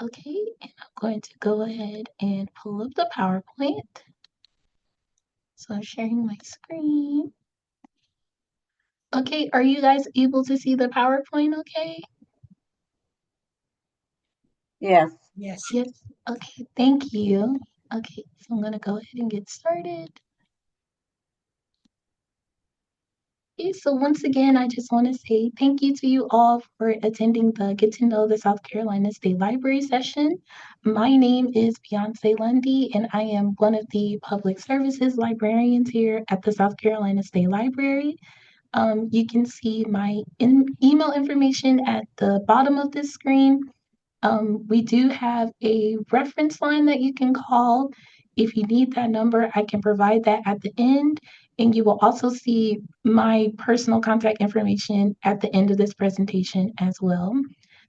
Okay, and I'm going to go ahead and pull up the PowerPoint. So I'm sharing my screen. Okay, are you guys able to see the PowerPoint okay? Yes. Yes. Yes. Okay, thank you. Okay, so I'm gonna go ahead and get started. Okay, so once again, I just want to say thank you to you all for attending the Get to Know the South Carolina State Library session. My name is Beyonce Lundy, and I am one of the public services librarians here at the South Carolina State Library. You can see my email information at the bottom of this screen. We do have a reference line that you can call. If you need that number, I can provide that at the end. And you will also see my personal contact information at the end of this presentation as well.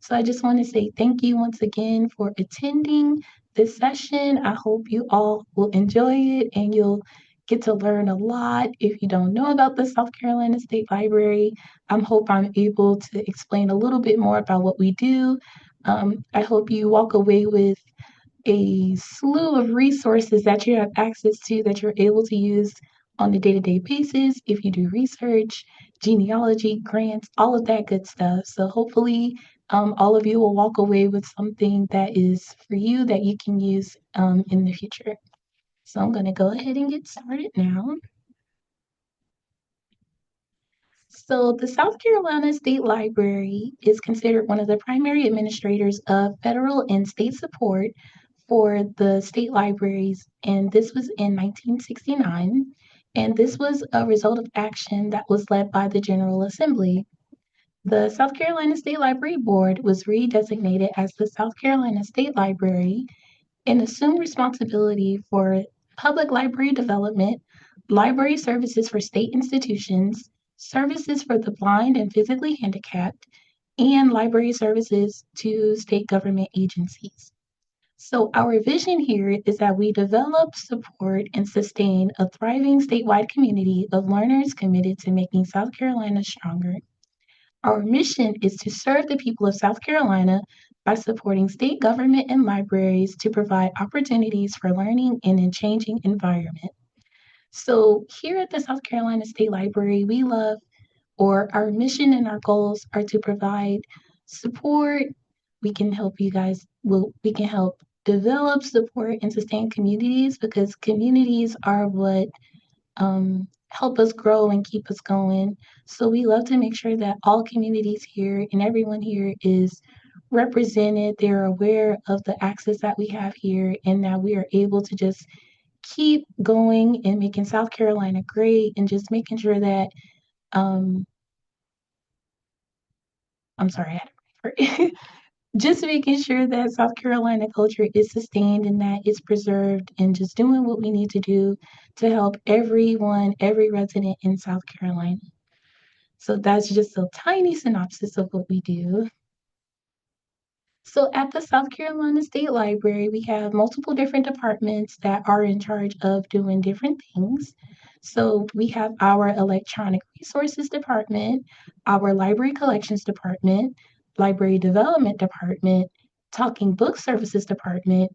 So I just want to say thank you once again for attending this session. I hope you all will enjoy it and you'll get to learn a lot. If you don't know about the South Carolina State Library, I hope I'm able to explain a little bit more about what we do. I hope you walk away with a slew of resources that you have access to that you're able to use on a day-to-day basis if you do research, genealogy, grants, all of that good stuff. So hopefully, all of you will walk away with something that is for you that you can use in the future. So I'm going to go ahead and get started now. So, the South Carolina State Library is considered one of the primary administrators of federal and state support for the state libraries, and this was in 1969. And this was a result of action that was led by the General Assembly. The South Carolina State Library Board was redesignated as the South Carolina State Library and assumed responsibility for public library development, library services for state institutions, services for the blind and physically handicapped, and library services to state government agencies. So, our vision here is that we develop, support, and sustain a thriving statewide community of learners committed to making South Carolina stronger. Our mission is to serve the people of South Carolina by supporting state government and libraries to provide opportunities for learning in a changing environment. So, here at the South Carolina State Library, we love, or our mission and our goals are to provide support. We can help you guys, well, we can help develop, support, and sustain communities because communities are what help us grow and keep us going. So we love to make sure that all communities here and everyone here is represented. They're aware of the access that we have here and that we are able to just keep going and making South Carolina great and just making sure that um I'm sorry, I had to just making sure that South Carolina culture is sustained and that it's preserved and just doing what we need to do to help everyone, every resident in South Carolina. So that's just a tiny synopsis of what we do. So at the South Carolina State Library, we have multiple different departments that are in charge of doing different things. So we have our electronic resources department, our library collections department, library development department, talking book services department,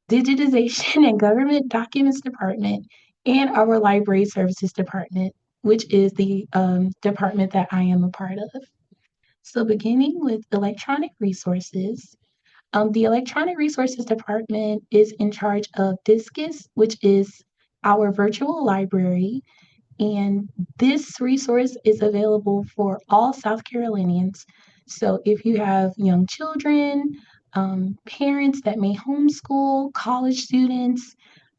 digitization and government documents department, and our library services department, which is the department that I am a part of. So beginning with electronic resources, the Electronic Resources Department is in charge of Discus, which is our virtual library. And this resource is available for all South Carolinians. So if you have young children, parents that may homeschool, college students,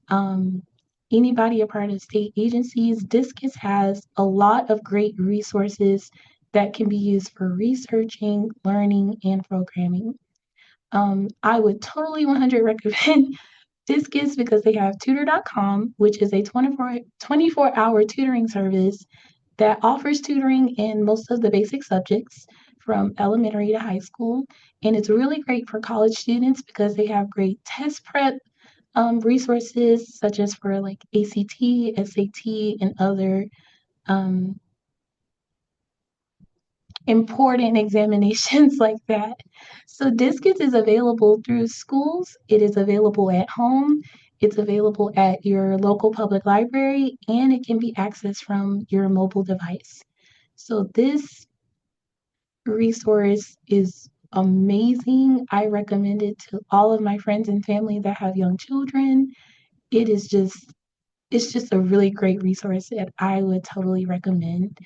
um, anybody a part of state agencies, Discus has a lot of great resources that can be used for researching, learning, and programming. I would totally 100 recommend Discus because they have tutor.com, which is a 24-hour tutoring service that offers tutoring in most of the basic subjects from elementary to high school. And it's really great for college students because they have great test prep resources, such as for like ACT, SAT, and other um, important examinations like that. So Discus is available through schools, it is available at home, it's available at your local public library, and it can be accessed from your mobile device. So this resource is amazing. I recommend it to all of my friends and family that have young children. It is just it's just a really great resource that I would totally recommend.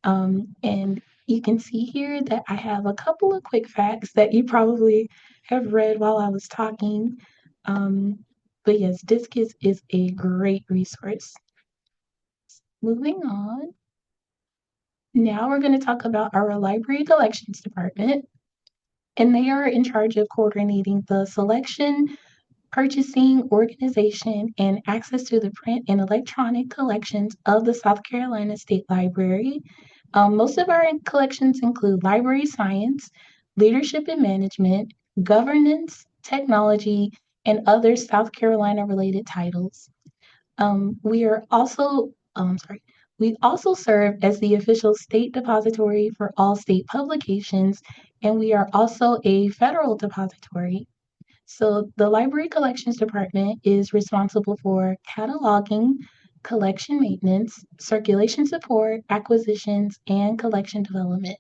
And you can see here that I have a couple of quick facts that you probably have read while I was talking. Um, but yes, Discus is a great resource. Moving on. Now we're going to talk about our library collections department, and they are in charge of coordinating the selection, purchasing, organization, and access to the print and electronic collections of the South Carolina State Library. Most of our collections include library science, leadership and management, governance, technology, and other South Carolina related titles. We are also, sorry, we also serve as the official state depository for all state publications, and we are also a federal depository. So the Library Collections Department is responsible for cataloging, collection maintenance, circulation support, acquisitions, and collection development.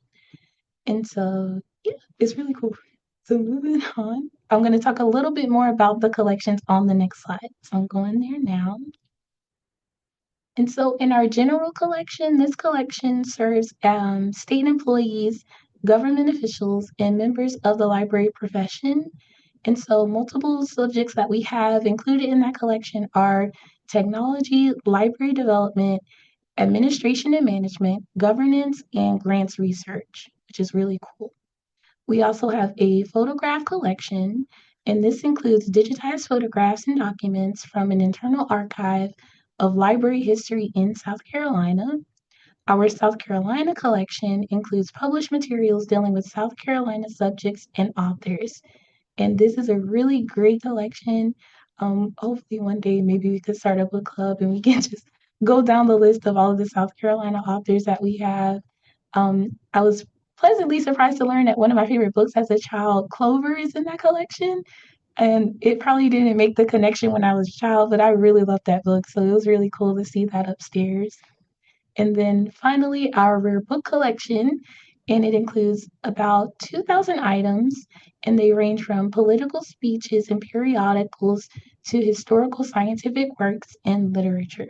And so, yeah, it's really cool. So moving on, I'm going to talk a little bit more about the collections on the next slide. So I'm going there now. And so in our general collection, this collection serves state employees, government officials, and members of the library profession. And so multiple subjects that we have included in that collection are technology, library development, administration and management, governance, and grants research, which is really cool. We also have a photograph collection, and this includes digitized photographs and documents from an internal archive of library history in South Carolina. Our South Carolina collection includes published materials dealing with South Carolina subjects and authors. And this is a really great collection. Hopefully one day maybe we could start a book club and we can just go down the list of all of the South Carolina authors that we have. I was pleasantly surprised to learn that one of my favorite books as a child, Clover, is in that collection. And it probably didn't make the connection when I was a child, but I really loved that book. So it was really cool to see that upstairs. And then finally, our rare book collection, and it includes about 2,000 items, and they range from political speeches and periodicals to historical scientific works and literature.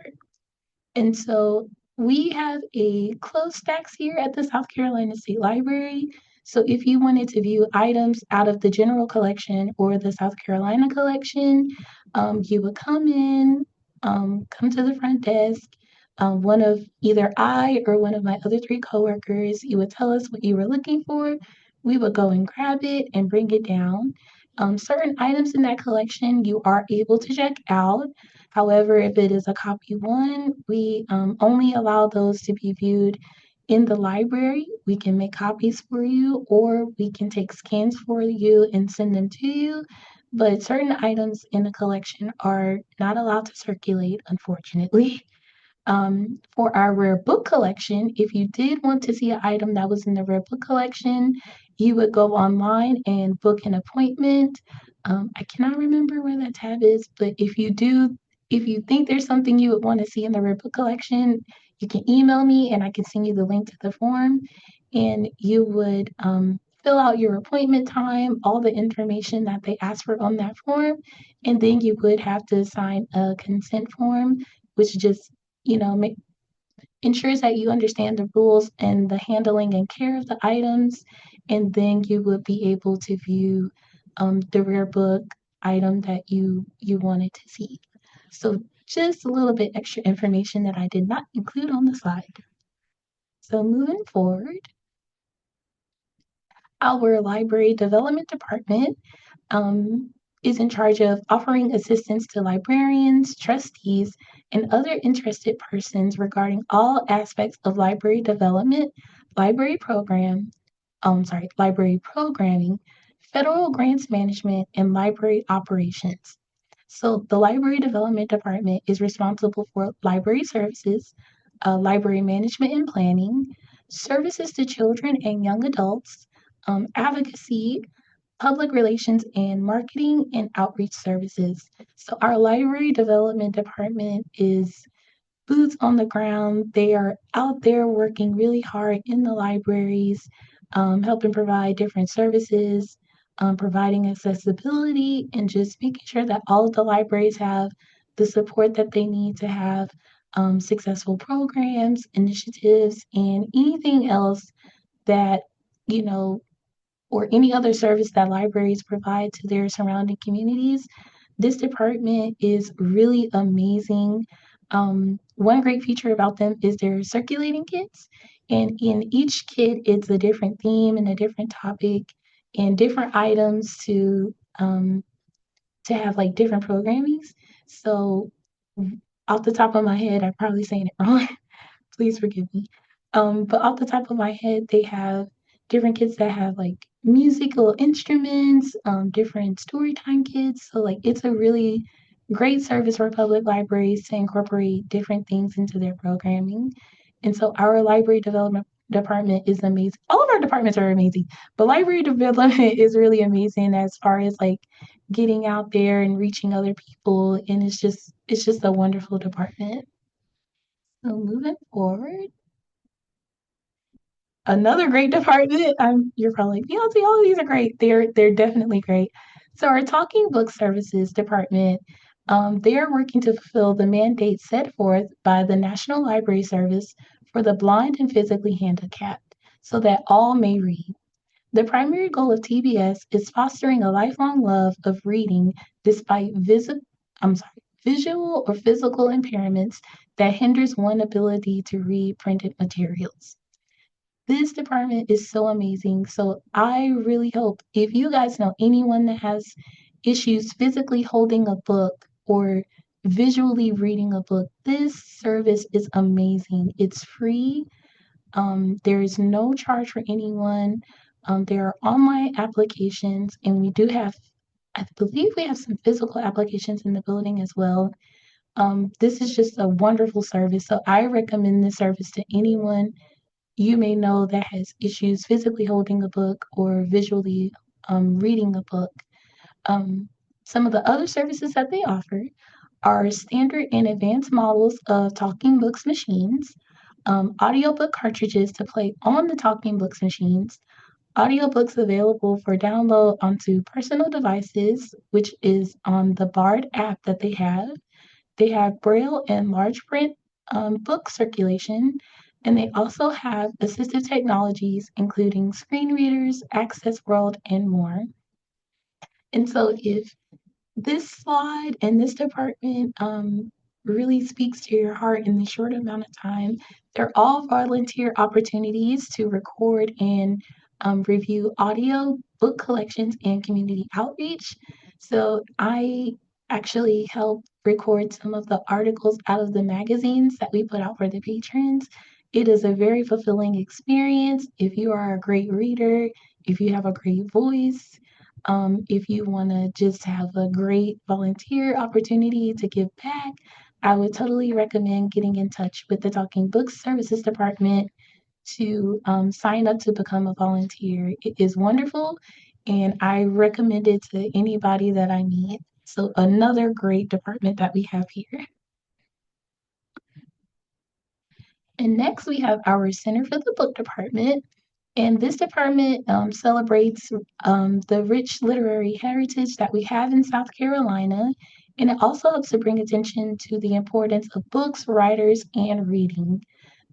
And so we have a closed stacks here at the South Carolina State Library. So if you wanted to view items out of the general collection or the South Carolina collection, you would come in, come to the front desk. One of either I or one of my other three coworkers, you would tell us what you were looking for. We would go and grab it and bring it down. Certain items in that collection you are able to check out. However, if it is a copy one, we only allow those to be viewed in the library. We can make copies for you, or we can take scans for you and send them to you. But certain items in the collection are not allowed to circulate, unfortunately. For our rare book collection, if you did want to see an item that was in the rare book collection, you would go online and book an appointment. I cannot remember where that tab is, but if you think there's something you would want to see in the rare book collection, you can email me and I can send you the link to the form. And you would fill out your appointment time, all the information that they ask for on that form, and then you would have to sign a consent form, which just ensures that you understand the rules and the handling and care of the items, and then you would be able to view the rare book item that you wanted to see. So just a little bit extra information that I did not include on the slide. So moving forward, our library development department um, is in charge of offering assistance to librarians, trustees, and other interested persons regarding all aspects of library development, library program, library programming, federal grants management, and library operations. So the library development department is responsible for library services, library management and planning, services to children and young adults, advocacy, public relations, and marketing and outreach services. So our library development department is boots on the ground. They are out there working really hard in the libraries, helping provide different services, providing accessibility, and just making sure that all of the libraries have the support that they need to have successful programs, initiatives, and anything else that, you know, or any other service that libraries provide to their surrounding communities. This department is really amazing. One great feature about them is their circulating kits, and in each kit, it's a different theme and a different topic and different items to have like different programmings. So, off the top of my head, I'm probably saying it wrong. Please forgive me. But off the top of my head, they have different kits that have like musical instruments, different story time kits. So like it's a really great service for public libraries to incorporate different things into their programming. And so our library development department is amazing. All of our departments are amazing, but library development is really amazing as far as like getting out there and reaching other people. And it's just a wonderful department. So moving forward. Another great department. You're probably like, Beyonce, all of these are great. They're definitely great. So our Talking Book Services department, they are working to fulfill the mandate set forth by the National Library Service for the blind and physically handicapped, so that all may read. The primary goal of TBS is fostering a lifelong love of reading despite visual or physical impairments that hinders one's ability to read printed materials. This department is so amazing. So I really hope if you guys know anyone that has issues physically holding a book or visually reading a book, this service is amazing. It's free. There is no charge for anyone. There are online applications, and we do have, I believe we have some physical applications in the building as well. This is just a wonderful service. So I recommend this service to anyone you may know that has issues physically holding a book or visually reading a book. Um, some of the other services that they offer are standard and advanced models of Talking Books machines, audiobook cartridges to play on the Talking Books machines, audiobooks available for download onto personal devices, which is on the Bard app that they have. They have Braille and large print book circulation, and they also have assistive technologies, including screen readers, Access World, and more. And so, if this slide and this department really speaks to your heart in the short amount of time, they're all volunteer opportunities to record and review audio, book collections, and community outreach. So I actually help record some of the articles out of the magazines that we put out for the patrons. It is a very fulfilling experience. If you are a great reader, if you have a great voice, if you want to just have a great volunteer opportunity to give back, I would totally recommend getting in touch with the Talking Books Services Department to sign up to become a volunteer. It is wonderful, and I recommend it to anybody that I meet. So, another great department that we have here. And next, we have our Center for the Book Department. And this department celebrates the rich literary heritage that we have in South Carolina, and it also helps to bring attention to the importance of books, writers, and reading.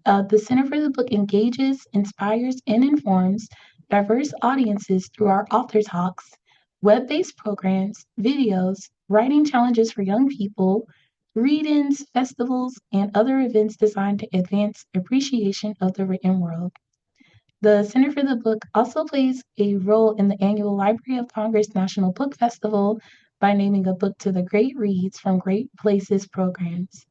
The Center for the Book engages, inspires, and informs diverse audiences through our author talks, web based programs, videos, writing challenges for young people, read ins, festivals, and other events designed to advance appreciation of the written world. The Center for the Book also plays a role in the annual Library of Congress National Book Festival by naming a book to the Great Reads from Great Places programs.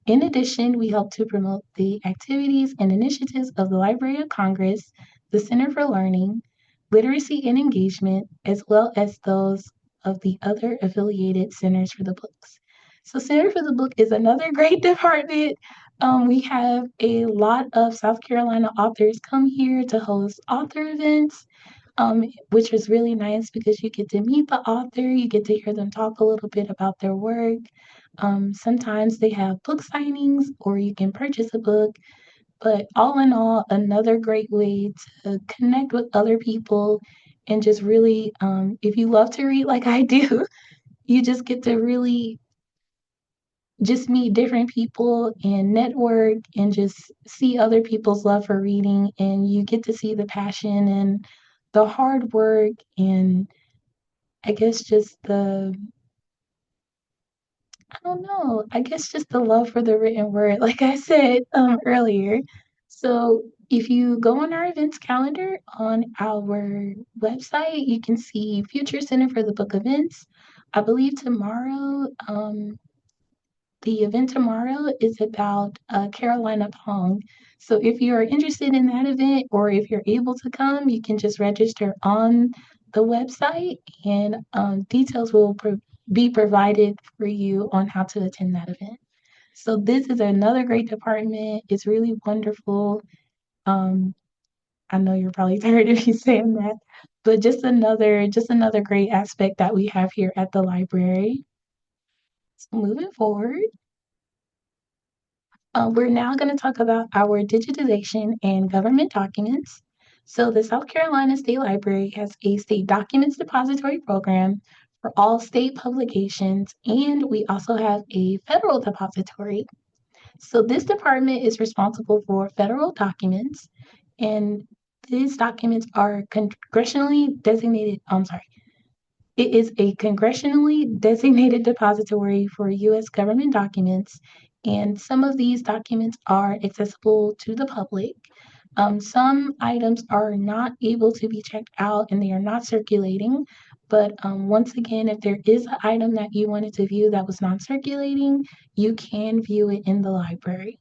In addition, we help to promote the activities and initiatives of the Library of Congress, the Center for Learning, Literacy and Engagement, as well as those of the other affiliated centers for the books. So, Center for the Book is another great department. We have a lot of South Carolina authors come here to host author events, which is really nice because you get to meet the author, you get to hear them talk a little bit about their work. Sometimes they have book signings or you can purchase a book, but all in all, another great way to connect with other people and just really, if you love to read like I do, you just get to really just meet different people and network and just see other people's love for reading, and you get to see the passion and the hard work and I guess just the I don't know, I guess just the love for the written word, like I said, earlier. So, if you go on our events calendar on our website, you can see Future Center for the Book Events. I believe tomorrow, the event tomorrow is about Carolina Pong. So if you are interested in that event or if you're able to come, you can just register on the website and details will be provided for you on how to attend that event. So this is another great department. It's really wonderful. Um, I know you're probably tired of me saying that, but just another great aspect that we have here at the library. So moving forward. We're now going to talk about our digitization and government documents. So, the South Carolina State Library has a state documents depository program for all state publications, and we also have a federal depository. So, this department is responsible for federal documents, and these documents are congressionally designated. I'm sorry. It is a congressionally designated depository for U.S. government documents, and some of these documents are accessible to the public. Some items are not able to be checked out and they are not circulating. But once again, if there is an item that you wanted to view that was not circulating, you can view it in the library.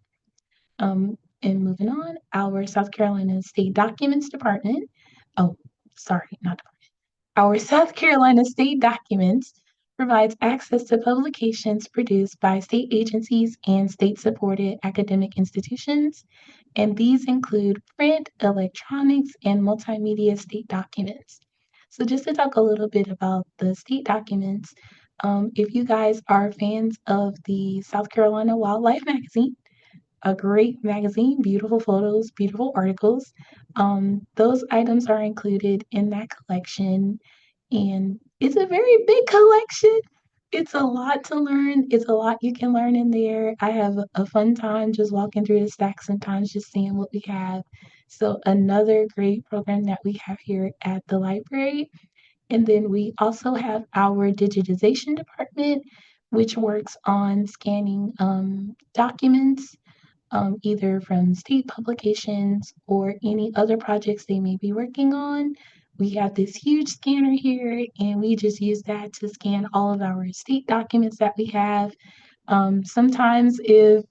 And moving on, our South Carolina State Documents Department. Oh, sorry, not our South Carolina State Documents provides access to publications produced by state agencies and state-supported academic institutions, and these include print, electronics, and multimedia state documents. So just to talk a little bit about the state documents, if you guys are fans of the South Carolina Wildlife Magazine, a great magazine, beautiful photos, beautiful articles. Those items are included in that collection, and it's a very big collection. It's a lot to learn. It's a lot you can learn in there. I have a fun time just walking through the stack sometimes, just seeing what we have. So, another great program that we have here at the library. And then we also have our digitization department, which works on scanning documents either from state publications or any other projects they may be working on. We have this huge scanner here, and we just use that to scan all of our state documents that we have. Sometimes, if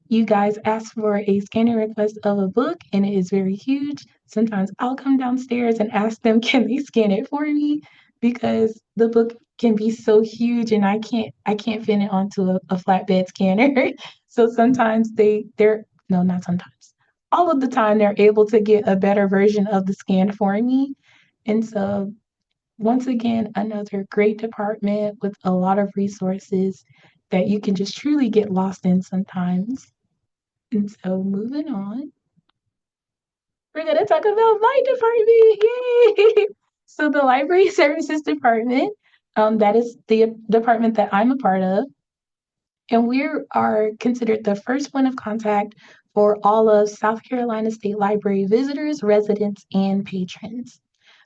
you guys ask for a scanning request of a book and it is very huge, sometimes I'll come downstairs and ask them, can they scan it for me? Because the book can be so huge and I can't fit it onto a flatbed scanner. So sometimes they're no, not sometimes. All of the time they're able to get a better version of the scan for me. And so once again, another great department with a lot of resources that you can just truly get lost in sometimes. And so moving on, we're gonna talk about my department. Yay! So the library services department, that is the department that I'm a part of, and we are considered the first point of contact for all of South Carolina State Library visitors, residents, and patrons.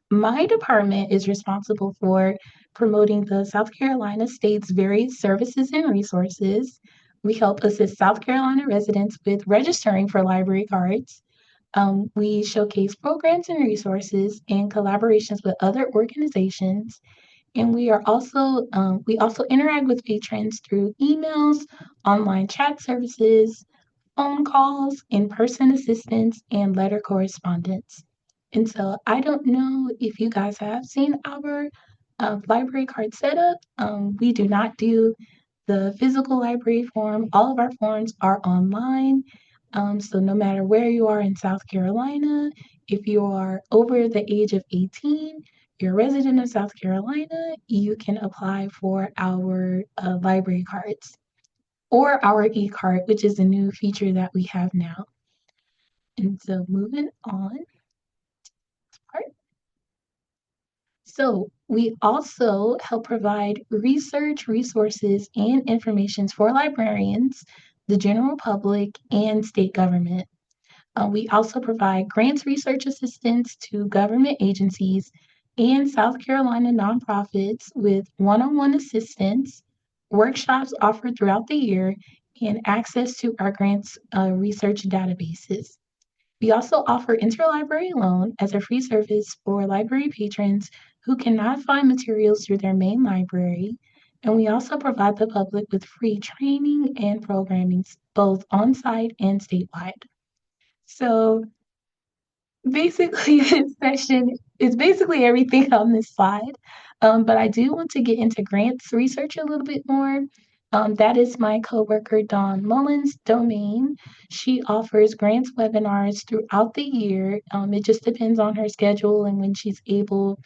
My department is responsible for promoting the South Carolina State's various services and resources. We help assist South Carolina residents with registering for library cards. We showcase programs and resources in collaborations with other organizations, and we also interact with patrons through emails, online chat services, phone calls, in-person assistance, and letter correspondence. And so I don't know if you guys have seen our library card setup. We do not do the physical library form. All of our forms are online. So no matter where you are in South Carolina, if you are over the age of 18, you're a resident of South Carolina, you can apply for our library cards or our e-card, which is a new feature that we have now. And so moving on. So we also help provide research, resources, and information for librarians, the general public, and state government. We also provide grants research assistance to government agencies and South Carolina nonprofits with one-on-one assistance, workshops offered throughout the year, and access to our grants research databases. We also offer interlibrary loan as a free service for library patrons who cannot find materials through their main library. And we also provide the public with free training and programming, both on-site and statewide. So basically, this session is basically everything on this slide. But I do want to get into grants research a little bit more. That is my coworker Dawn Mullins' domain. She offers grants webinars throughout the year. It just depends on her schedule and when she's able to,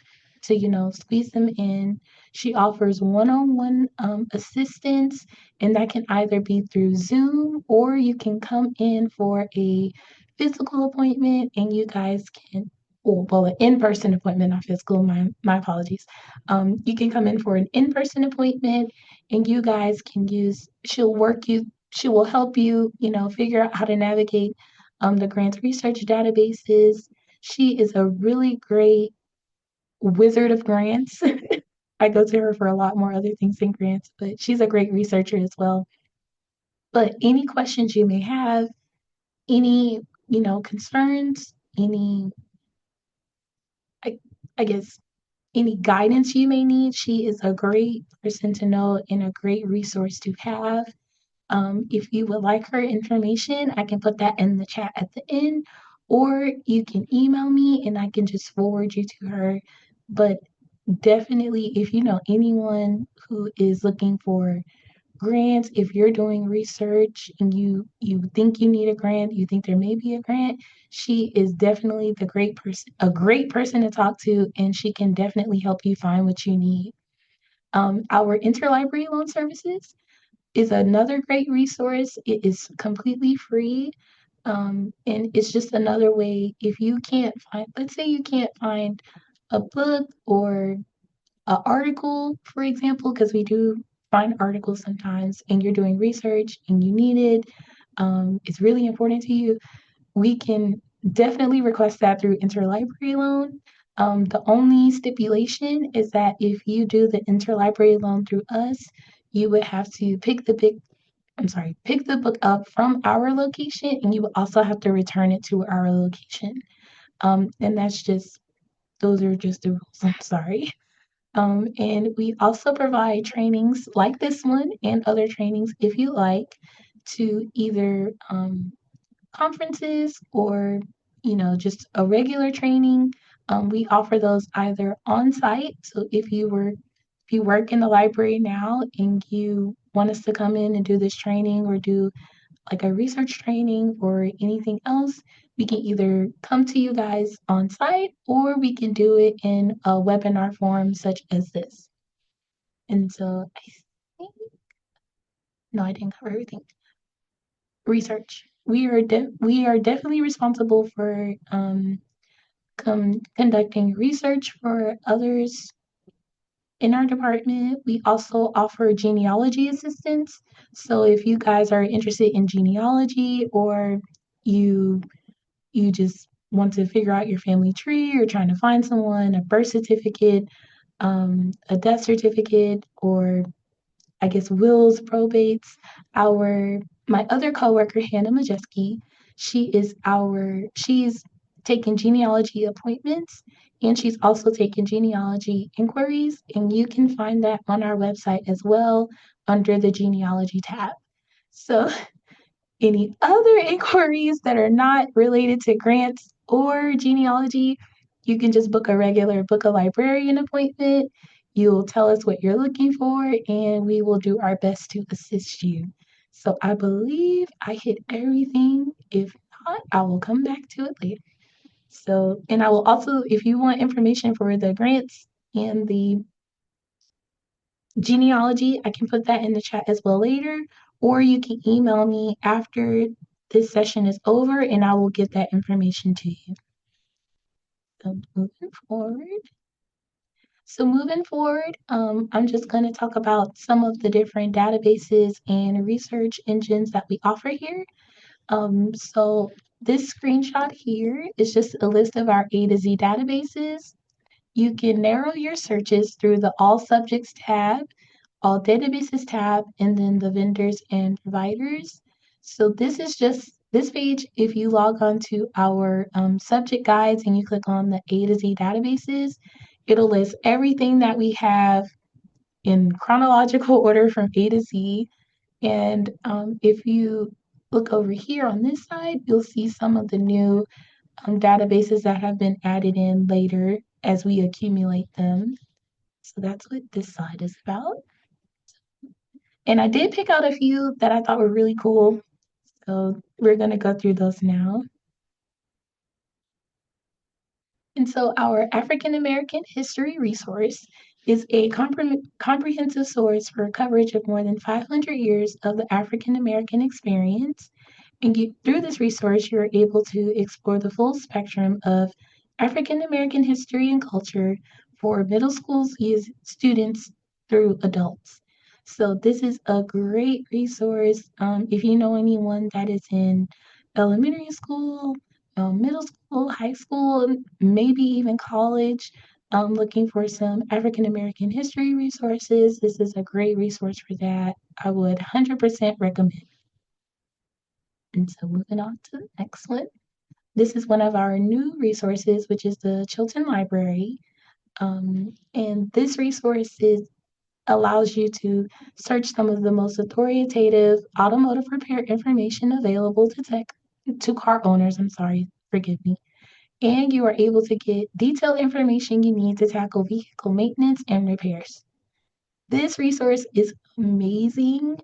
squeeze them in. She offers one-on-one assistance, and that can either be through Zoom or you can come in for a physical appointment and you guys can well, an in-person appointment, not physical, my apologies. You can come in for an in-person appointment and you guys can she will help you, figure out how to navigate the grants research databases. She is a really great wizard of grants. I go to her for a lot more other things than grants, but she's a great researcher as well. But any questions you may have, any, concerns, any, I, I guess, any guidance you may need, she is a great person to know and a great resource to have. If you would like her information, I can put that in the chat at the end, or you can email me and I can just forward you to her. But definitely, if you know anyone who is looking for grants, if you're doing research and you think you need a grant, you think there may be a grant, she is definitely a great person to talk to, and she can definitely help you find what you need. Our interlibrary loan services is another great resource. It is completely free. And it's just another way if you can't find, let's say you can't find a book or an article, for example, because we do find articles sometimes and you're doing research and you need it, it's really important to you, we can definitely request that through interlibrary loan. The only stipulation is that if you do the interlibrary loan through us, you would have to pick the book up from our location and you would also have to return it to our location. And those are just the rules. I'm sorry. And we also provide trainings like this one and other trainings if you like to either conferences or just a regular training. We offer those either on site. So if you work in the library now and you want us to come in and do this training or do like a research training or anything else, we can either come to you guys on site or we can do it in a webinar form such as this. And so I think, no, I didn't cover everything. Research. We are definitely responsible for conducting research for others in our department. We also offer genealogy assistance. So if you guys are interested in genealogy or you just want to figure out your family tree, you're trying to find someone, a birth certificate, a death certificate, or I guess wills, probates. My other coworker, Hannah Majeski, she's taken genealogy appointments and she's also taken genealogy inquiries, and you can find that on our website as well under the genealogy tab. So any other inquiries that are not related to grants or genealogy, you can just book a librarian appointment. You'll tell us what you're looking for, and we will do our best to assist you. So I believe I hit everything. If not, I will come back to it later. So, and I will also, if you want information for the grants and the genealogy, I can put that in the chat as well later, or you can email me after this session is over and I will get that information to you. So moving forward. I'm just going to talk about some of the different databases and research engines that we offer here. So this screenshot here is just a list of our A to Z databases. You can narrow your searches through the All Subjects tab, All Databases tab, and then the vendors and providers. So this page, if you log on to our subject guides and you click on the A to Z databases, it'll list everything that we have in chronological order from A to Z. And if you look over here on this side, you'll see some of the new databases that have been added in later as we accumulate them. So that's what this slide is about. And I did pick out a few that I thought were really cool. So we're going to go through those now. And so our African American History resource is a comprehensive source for coverage of more than 500 years of the African American experience. And through this resource, you're able to explore the full spectrum of African American history and culture for middle school students through adults. So this is a great resource. If you know anyone that is in elementary school, middle school, high school, maybe even college, looking for some African American history resources, this is a great resource for that. I would 100% recommend. And so moving on to the next one. This is one of our new resources, which is the Chilton Library. And this resource allows you to search some of the most authoritative automotive repair information available to car owners. I'm sorry, forgive me. And you are able to get detailed information you need to tackle vehicle maintenance and repairs. This resource is amazing.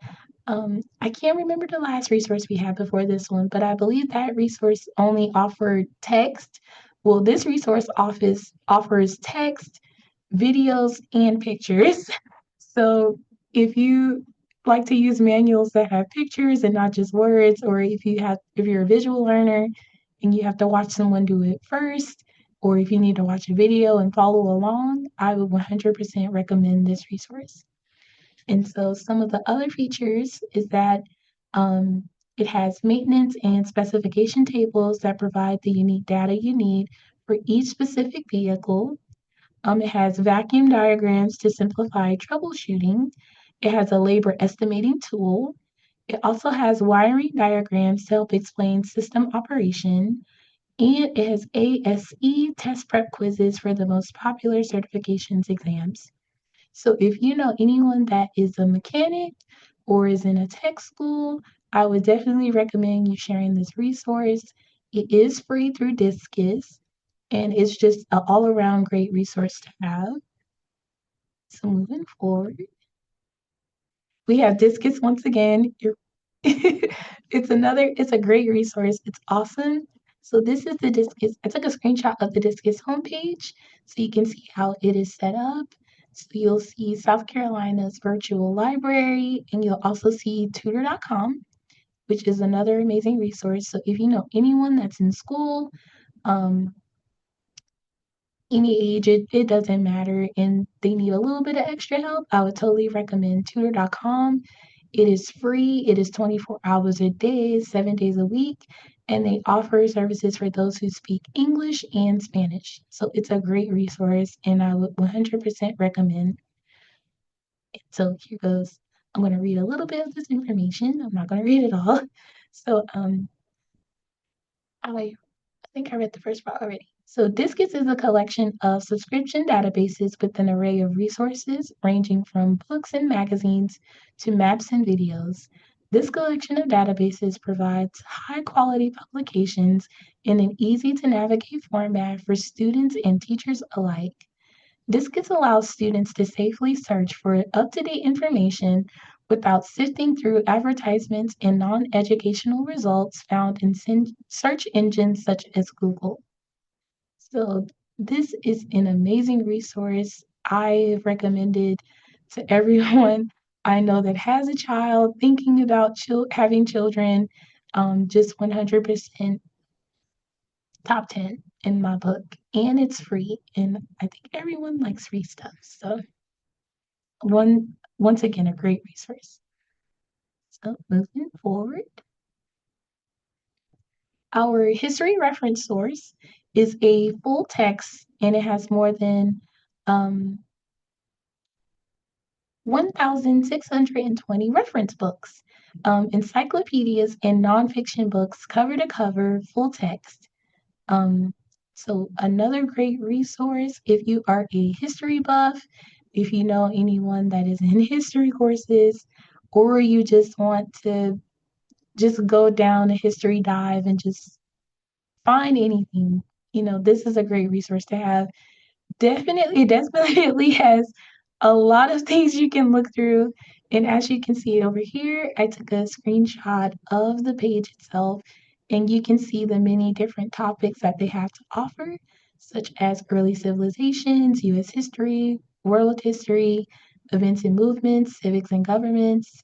I can't remember the last resource we had before this one, but I believe that resource only offered text. Well, this resource offers text, videos, and pictures. So if you like to use manuals that have pictures and not just words, or if you're a visual learner and you have to watch someone do it first, or if you need to watch a video and follow along, I would 100% recommend this resource. And so some of the other features is that it has maintenance and specification tables that provide the unique data you need for each specific vehicle. It has vacuum diagrams to simplify troubleshooting. It has a labor estimating tool. It also has wiring diagrams to help explain system operation. And it has ASE test prep quizzes for the most popular certifications exams. So if you know anyone that is a mechanic or is in a tech school, I would definitely recommend you sharing this resource. It is free through Discus, and it's just an all-around great resource to have. So moving forward, we have Discus once again. It's a great resource. It's awesome. So this is the Discus. I took a screenshot of the Discus homepage so you can see how it is set up. So you'll see South Carolina's virtual library, and you'll also see tutor.com, which is another amazing resource. So if you know anyone that's in school, um, any age, it doesn't matter, and they need a little bit of extra help, I would totally recommend tutor.com. It is free, it is 24 hours a day, 7 days a week, and they offer services for those who speak English and Spanish. So it's a great resource, and I would 100% recommend. So here goes. I'm going to read a little bit of this information. I'm not going to read it all. So I think I read the first part already. So Discus is a collection of subscription databases with an array of resources ranging from books and magazines to maps and videos. This collection of databases provides high-quality publications in an easy-to-navigate format for students and teachers alike. This allows students to safely search for up-to-date information without sifting through advertisements and non-educational results found in search engines such as Google. So this is an amazing resource. I recommend it to everyone I know that has a child, thinking about having children. Just 100% top 10 in my book, and it's free. And I think everyone likes free stuff. So once again, a great resource. So moving forward, our history reference source is a full text, and it has more than 1,620 reference books, encyclopedias, and nonfiction books, cover to cover, full text. Um, so another great resource if you are a history buff, if you know anyone that is in history courses, or you just want to just go down a history dive and just find anything, this is a great resource to have. Definitely has a lot of things you can look through, and as you can see over here, I took a screenshot of the page itself, and you can see the many different topics that they have to offer, such as early civilizations, US history, world history, events and movements, civics and governments,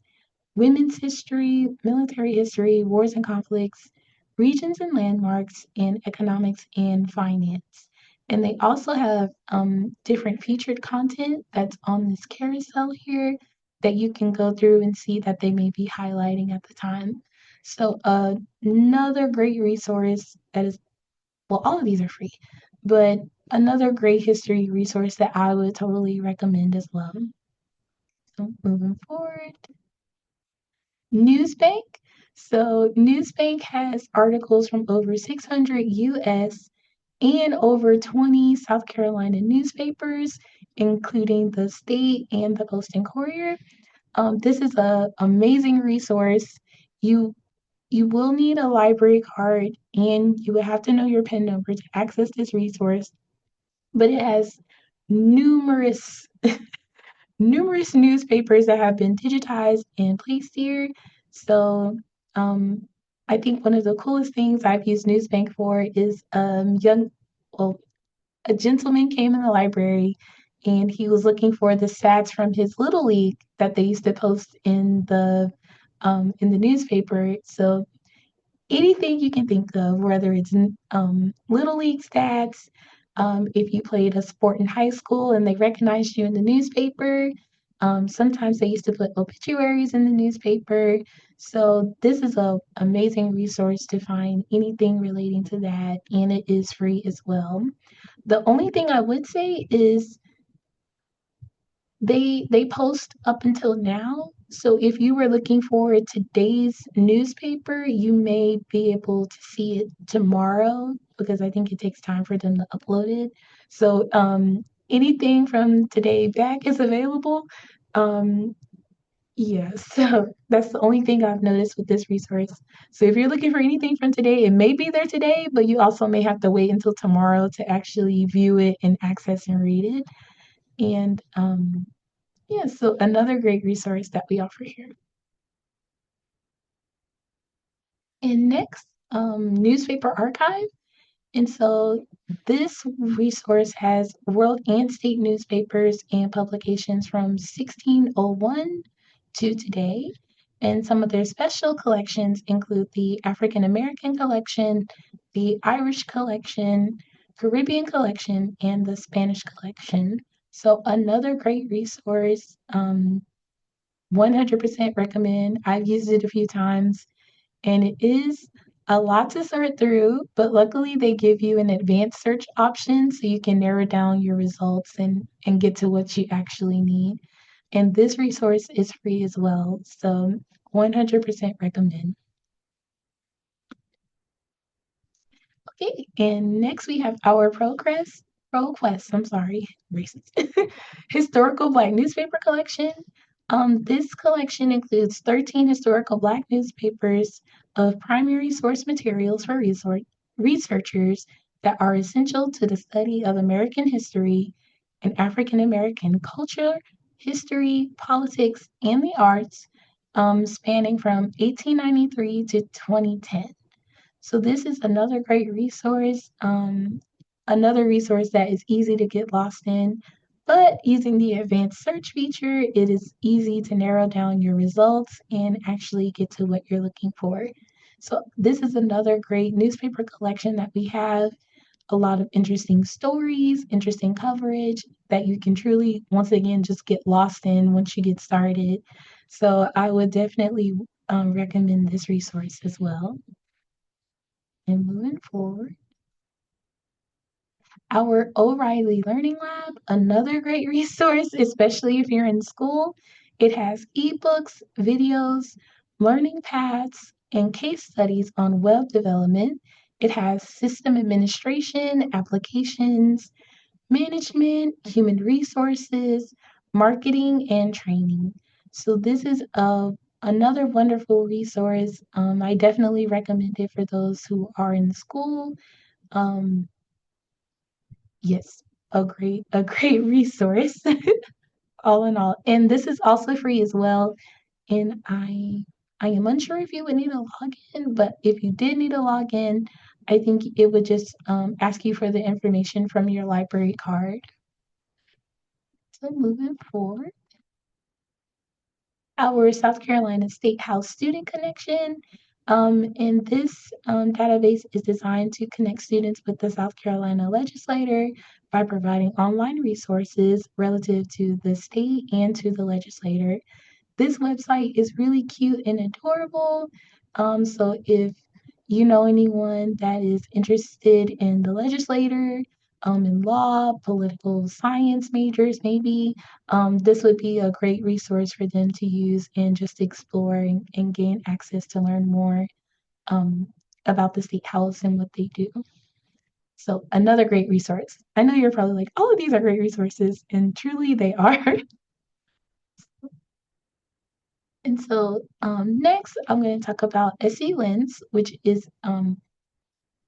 women's history, military history, wars and conflicts, regions and landmarks, and economics and finance. And they also have different featured content that's on this carousel here that you can go through and see that they may be highlighting at the time. So another great resource that is, well, all of these are free, but another great history resource that I would totally recommend as well. So moving forward. Newsbank. So Newsbank has articles from over 600 US and over 20 South Carolina newspapers, including the State and the Post and Courier. This is an amazing resource. You you will need a library card and you will have to know your PIN number to access this resource, but it has numerous numerous newspapers that have been digitized and placed here. So um, I think one of the coolest things I've used Newsbank for is well, a gentleman came in the library and he was looking for the stats from his little league that they used to post in the newspaper. So anything you can think of, whether it's little league stats, if you played a sport in high school and they recognized you in the newspaper. Sometimes they used to put obituaries in the newspaper. So this is a amazing resource to find anything relating to that, and it is free as well. The only thing I would say is they post up until now. So if you were looking for today's newspaper, you may be able to see it tomorrow because I think it takes time for them to upload it. So anything from today back is available. Um, yeah, so that's the only thing I've noticed with this resource. So if you're looking for anything from today, it may be there today, but you also may have to wait until tomorrow to actually view it and access and read it. And yeah, so another great resource that we offer here. And next, Newspaper Archive. And so this resource has world and state newspapers and publications from 1601 to today. And some of their special collections include the African American collection, the Irish collection, Caribbean collection, and the Spanish collection. So another great resource. 100% recommend. I've used it a few times and it is a lot to sort through, but luckily they give you an advanced search option so you can narrow down your results and get to what you actually need. And this resource is free as well, so 100% recommend. Okay, and next we have our ProQuest, I'm sorry, racist. Historical Black Newspaper Collection. This collection includes 13 historical Black newspapers of primary source materials for researchers that are essential to the study of American history and African American culture, history, politics, and the arts, spanning from 1893 to 2010. So this is another resource that is easy to get lost in, but using the advanced search feature, it is easy to narrow down your results and actually get to what you're looking for. So this is another great newspaper collection that we have. A lot of interesting stories, interesting coverage that you can truly, once again, just get lost in once you get started. So I would definitely recommend this resource as well. And moving forward, our O'Reilly Learning Lab, another great resource, especially if you're in school. It has ebooks, videos, learning paths, and case studies on web development. It has system administration, applications, management, human resources, marketing, and training. So this is another wonderful resource. I definitely recommend it for those who are in school. Um, yes, a great resource, all in all. And this is also free as well. And I am unsure if you would need a login, but if you did need a login, I think it would just ask you for the information from your library card. So moving forward, our South Carolina State House Student Connection. And this database is designed to connect students with the South Carolina legislator by providing online resources relative to the state and to the legislator. This website is really cute and adorable. So if you know anyone that is interested in the legislator, in law, political science majors, maybe, this would be a great resource for them to use and just explore and gain access to learn more um, about the state house and what they do. So another great resource. I know you're probably like, all of these are great resources, and truly they are. And so next, I'm going to talk about SE Lens, which is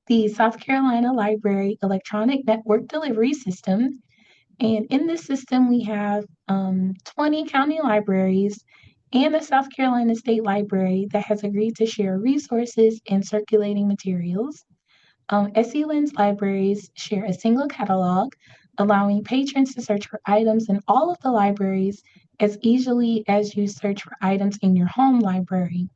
the South Carolina Library Electronic Network Delivery System. And in this system, we have 20 county libraries and the South Carolina State Library that has agreed to share resources and circulating materials. SE Lens libraries share a single catalog, allowing patrons to search for items in all of the libraries as easily as you search for items in your home library.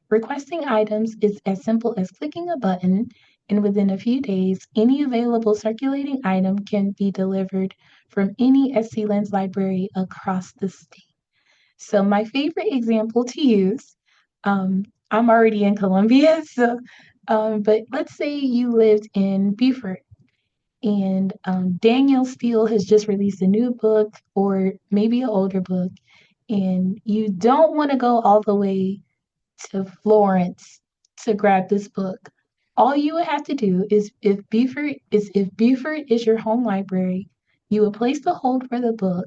Requesting items is as simple as clicking a button, and within a few days, any available circulating item can be delivered from any SC Lens library across the state. So, my favorite example to use, I'm already in Columbia, so, but let's say you lived in Beaufort and Danielle Steele has just released a new book or maybe an older book, and you don't want to go all the way to Florence to grab this book. All you would have to do is if Beaufort is your home library, you would place the hold for the book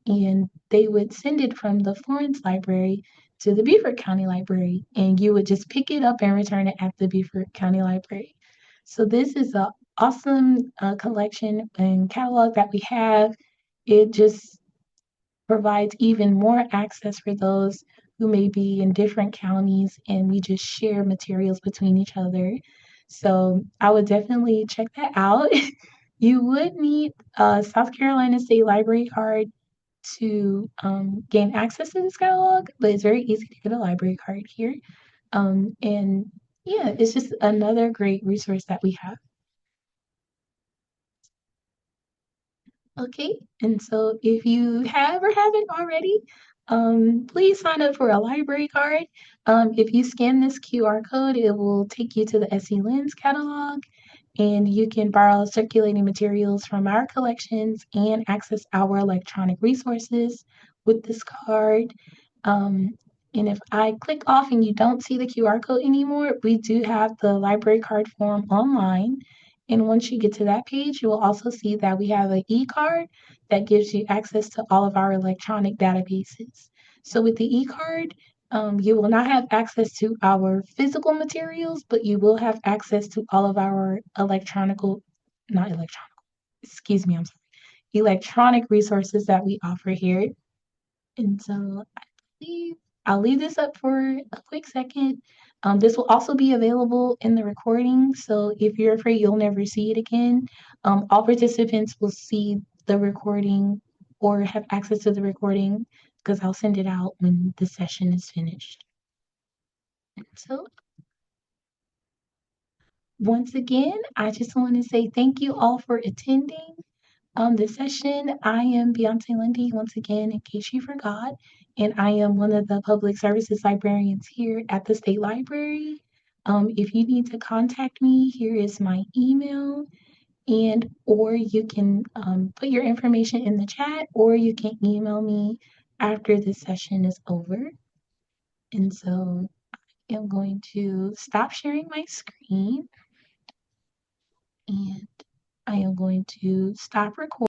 and they would send it from the Florence library to the Beaufort County Library and you would just pick it up and return it at the Beaufort County Library. So this is a awesome collection and catalog that we have. It just provides even more access for those who may be in different counties and we just share materials between each other. So I would definitely check that out. You would need a South Carolina State Library card to gain access to this catalog, but it's very easy to get a library card here. And yeah, it's just another great resource that we have. Okay, and so if you have or haven't already, please sign up for a library card. If you scan this QR code, it will take you to the SE Lens catalog, and you can borrow circulating materials from our collections and access our electronic resources with this card. Um, and if I click off and you don't see the QR code anymore, we do have the library card form online. And once you get to that page, you will also see that we have an e-card that gives you access to all of our electronic databases. So with the e-card, you will not have access to our physical materials, but you will have access to all of our not electronic, excuse me, I'm sorry, electronic resources that we offer here. And so I'll leave this up for a quick second. This will also be available in the recording, so if you're afraid you'll never see it again, all participants will see the recording or have access to the recording because I'll send it out when the session is finished. And so once again, I just want to say thank you all for attending this session. I am Beyonce Lundy, once again, in case you forgot, and I am one of the public services librarians here at the State Library. If you need to contact me, here is my email, and or you can put your information in the chat, or you can email me after this session is over. And so I am going to stop sharing my screen, and I am going to stop recording.